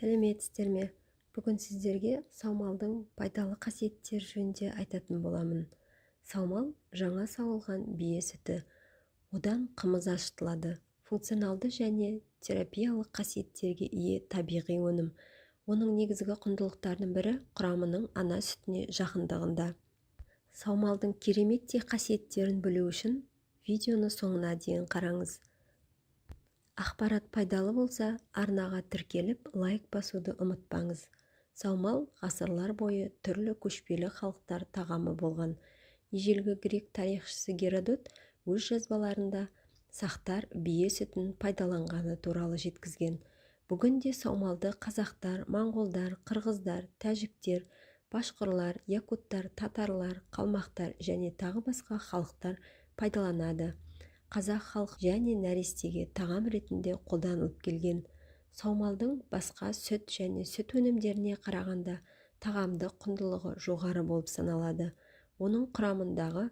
Сәлеметсіздер ме? Бүгін сіздерге саумалдың пайдалы қасиеттері жөнінде айтатын боламын. Саумал жаңа сауылған бие сүті. Одан қымыз ашытылады. Функционалды және терапиялық қасиеттерге ие табиғи өнім. Оның негізгі құндылықтарының бірі құрамының ана сүтіне жақындығында. Саумалдың кереметтей қасиеттерін білу үшін видеоны соңына дейін қараңыз. Ақпарат пайдалы болса, арнаға тіркеліп, лайк басуды ұмытпаңыз. Саумал ғасырлар бойы түрлі көшпелі халықтар тағамы болған. Ежелгі грек тарихшысы Геродот өз жазбаларында сақтар бие сүтін пайдаланғаны туралы жеткізген. Бүгінде саумалды қазақтар, моңғолдар, қырғыздар, тәжіктер, башқұрлар, якуттар, татарлар, қалмақтар және тағы басқа халықтар пайдаланады. Қазақ халық және нәрестеге тағам ретінде қолданылып келген. Саумалдың басқа сүт және сүт өнімдеріне қарағанда тағамдық құндылығы жоғары болып саналады. Оның құрамындағы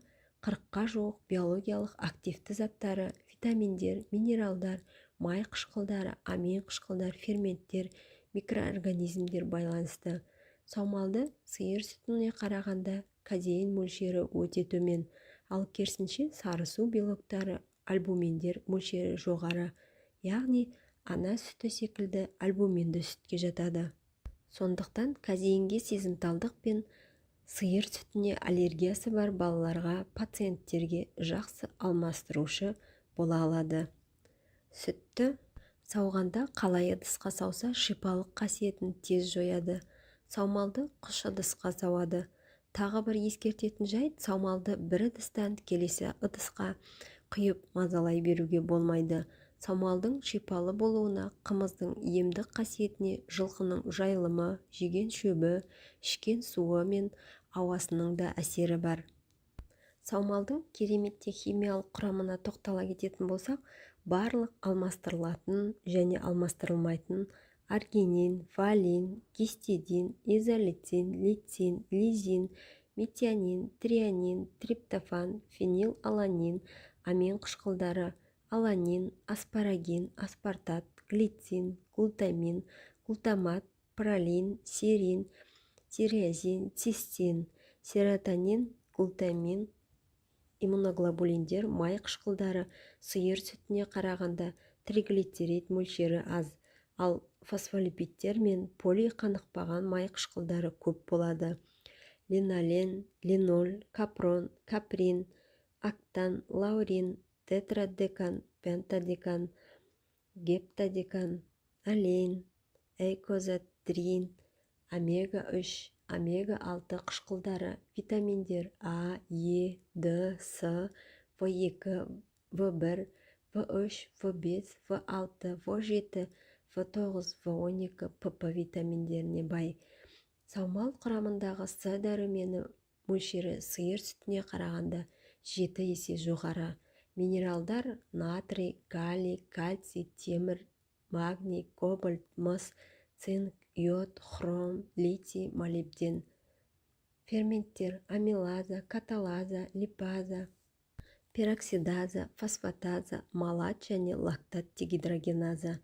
40-қа жуық биологиялық активті заттары, витаминдер, минералдар, май қышқылдары, амин қышқылдар, ферменттер, микроорганизмдер байланысты. Саумалды сиыр сүтіне қарағанда казеин мөлшері өте төмен, ал керісінше сарысу белоктары, альбуминдер мөлшері жоғары, яғни ана сүті секілді альбуминді сүтке жатады. Сондықтан казеинге сезімталдық пен сиыр сүтіне аллергиясы бар балаларға, пациенттерге жақсы алмастырушы бола алады. Сүтті сауғанда қалай ыдысқа сауса шипалық қасиетін тез жояды. Саумалды құш ыдысқа сауады. Тағы бір ескертетін жайт, саумалды бір ыдыстан келесі ыдысқа құйып мазалай беруге болмайды. Саумалдың шипалы болуына, қымыздың емдік қасиетіне жылқының жайылымы, жеген шөбі, ішкен суы мен ауасының да әсері бар. Саумалдың кереметте химиялық құрамына тоқтала кететін болсақ, барлық алмастырылатын және алмастырылмайтын аргинин, валин, гистидин, изолицин, лицин, лизин, метионин, трианин, триптофан, фенилаланин, амин қышқылдары, аланин, аспарагин, аспартат, глицин, глутамин, глутамат, пролин, серин, тиреозин, цистин, серотонин, глутамин, иммуноглобулиндер, май қышқылдары. Сиыр сүтіне қарағанда триглицерид мөлшері аз, ал фосфолипидтер мен полиқанықпаған май қышқылдары көп болады. Линолен, линоль, капрон, каприн, актан, лаурин, тетрадекан, пентадекан, гептадекан, алейн, эйкозатрин, омега-3, омега-6 қышқылдары, витаминдер А, Е, Д, С, В2, В1, В3, В5, В6, В7, В9, В12, ПП витаминдеріне бай. Саумал құрамындағы С дәрумені мөлшері сиыр сүтіне қарағанда 7 есе жоғары. Минералдар натрий, калий, кальций, темір, магний, кобальт, мыс, цинк, йод, хром, литий, молибден. Ферменттер амилаза, каталаза, липаза, пероксидаза, фосфатаза, малат және лактат дегидрогеназа.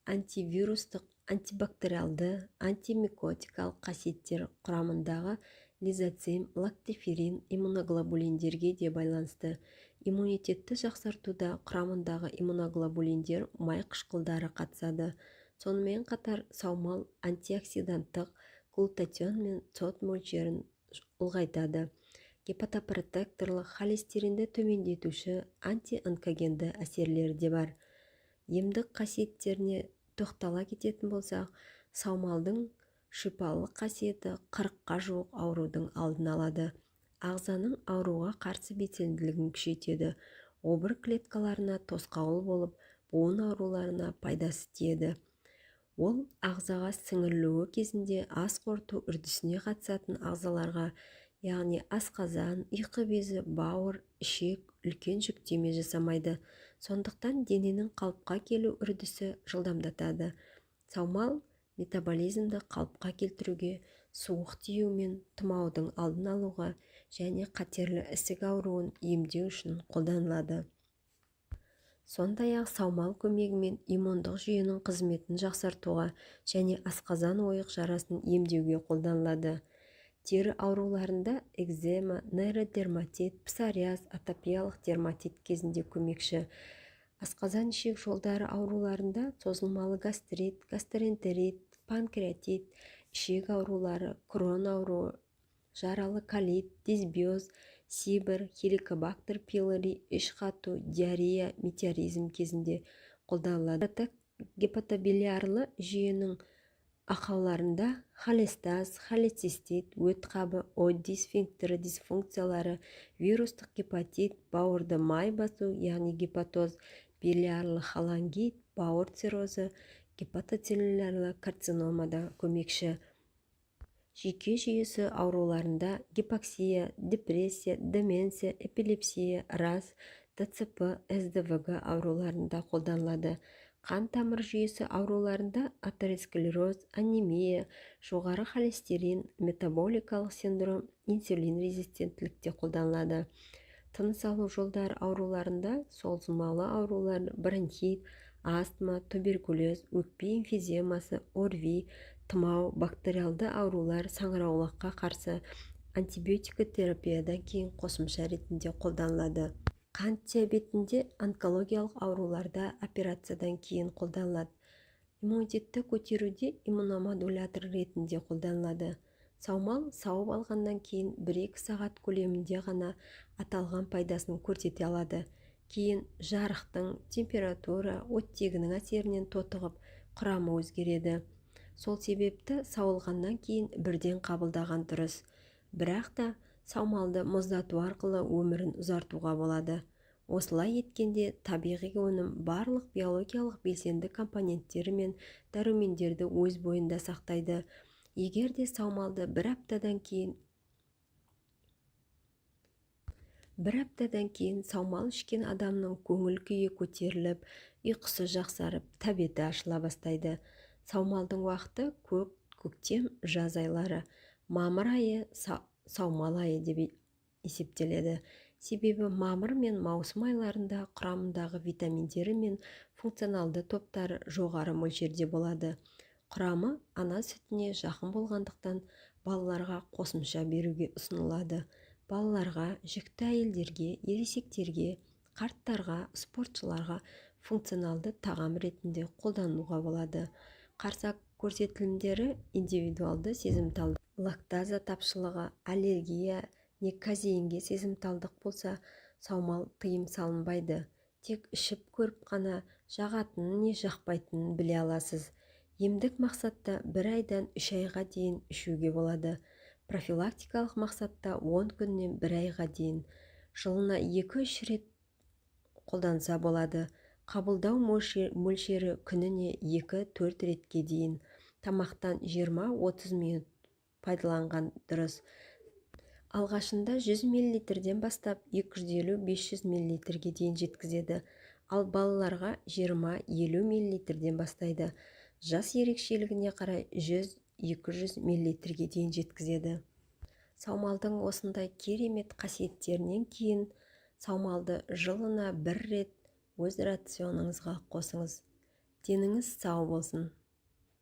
Антивирустық, антибактериалды, антимикотикалық қасиеттер құрамындағы лизоцим, лактиферин, иммуноглобулиндерге де байланысты. Иммунитетті жақсартуда құрамындағы иммуноглобулиндер, май қышқылдары қатысады. Сонымен қатар саумал антиоксиданттық, глутатион мен сод мөлшерін ұлғайтады. Гепатопротекторлық, холестеринді төмендетуші, антионкогенді әсерлері де бар. Емдік қасиеттеріне тоқтала кететін болсақ, саумалдың шипалық қасиеті 40-қа жуық аурудың алдын алады. Ағзаның ауруға қарсы белсенділігін күшейтеді. Обыр клеткаларына тосқауыл болып, буын ауруларына пайдасы тиеді. Ол ағзаға сіңірілуі кезінде ас қорыту үрдісіне қатысатын ағзаларға, яғни асқазан, ұйқы безі, бауыр, ішек үлкен жүктеме жасамайды. Сондықтан дененің қалыпқа келу үрдісі жылдамдатады. Саумал метаболизмді қалыпқа келтіруге, суық тию мен тұмаудың алдын алуға және қатерлі ісік ауруын емдеу үшін қолданылады. Сондай-ақ саумал көмегімен иммундық жүйенің қызметін жақсартуға және асқазан ойық жарасын емдеуге қолданылады. Тері ауруларында экзема, нейродерматит, псориаз, атопиялық дерматит кезінде көмекші. Асқазан ішек жолдары ауруларында созылмалы гастрит, гастроэнтерит, панкреатит, ішек аурулары, крон ауруы, жаралы колит, дисбиоз, сибір, хеликобактер пилори, іш қату, диарея, метеоризм кезінде қолданылады. Гепатобилиарлы жүйенің ақауларында холестаз, холецистит, өт қабы, өт дисфинктері дисфункциялары, вирустық гепатит, бауырды май басу, яғни гепатоз, билиарлы холангит, бауыр циррозы, гепатоцеллюлярлы карциномада көмекші. Жүйке жүйесі ауруларында гипоксия, депрессия, деменция, эпилепсия, рас, ДЦП, СДВГ ауруларында қолданылады. Қан тамыр жүйесі ауруларында атеросклероз, анемия, жоғары холестерин, метаболикалық синдром, инсулин резистенттілікте қолданылады. Тыныс алу жолдары ауруларында созылмалы аурулар, бронхит, астма, туберкулез, өкпе эмфиземасы, ОРВИ, тұмау, бактериалды аурулар, саңырауқұлаққа қарсы антибиотикотерапиядан кейін қосымша ретінде қолданылады. Қант диабетінде онкологиялық ауруларда операциядан кейін қолданылады. Иммунитетті көтеруде иммуномодулятор ретінде қолданылады. Саумал сауып алғаннан кейін 1-2 сағат көлемінде ғана аталған пайдасын көрсете алады. Кейін жарықтың, температура, оттегінің әсерінен тотығып, құрамы өзгереді. Сол себепті сауылғаннан кейін бірден қабылдаған дұрыс. Бірақ та саумалды мұздату арқылы өмірін ұзартуға болады. Осылай еткенде табиғи өнім барлық биологиялық белсенді компоненттері мен дәрумендерді өз бойында сақтайды. Егер де саумалды бір аптадан кейін саумал ішкен адамның көңіл күйі көтеріліп, ұйқысы жақсарып, тәбеті ашыла бастайды. Саумалдың уақыты көктем, жаз айлары. Мамыр айы саумал айы деп есептеледі. Себебі мамыр мен маусым айларында құрамындағы витаминдері мен функционалды топтары жоғары мөлшерде болады. Құрамы ана сүтіне жақын болғандықтан балаларға қосымша беруге ұсынылады. Балаларға, жүкті әйелдерге, ересектерге, қарттарға, спортшыларға функционалды тағам ретінде қолдануға болады. Қарсы көрсетілімдері индивидуалды сезімталдық, лактаза тапшылығы, аллергия не казеинге сезімталдық болса, саумал тыйым салынбайды. Тек ішіп көріп қана жағатынын не жақпайтынын біле аласыз. Емдік мақсатта 1 айдан 3 айға дейін ішуге болады. Профилактикалық мақсатта 10 күннен 1 айға дейін. Жылына 2-3 рет қолданса болады. Қабылдау мөлшері күніне 2-4 ретке дейін. Тамақтан 20-30 минут пайдаланған дұрыс. Алғашында 100 мл-ден бастап 250-500 мл-ге дейін жеткізеді. Ал балаларға 20-50 мл-ден бастайды. Жас ерекшелігіне қарай 100-200 мл-ге дейін жеткізеді. Саумалдың осындай керемет қасиеттерінен кейін саумалды жылына 1 рет өз рационыңызға қосыңыз. Деніңіз сау болсын.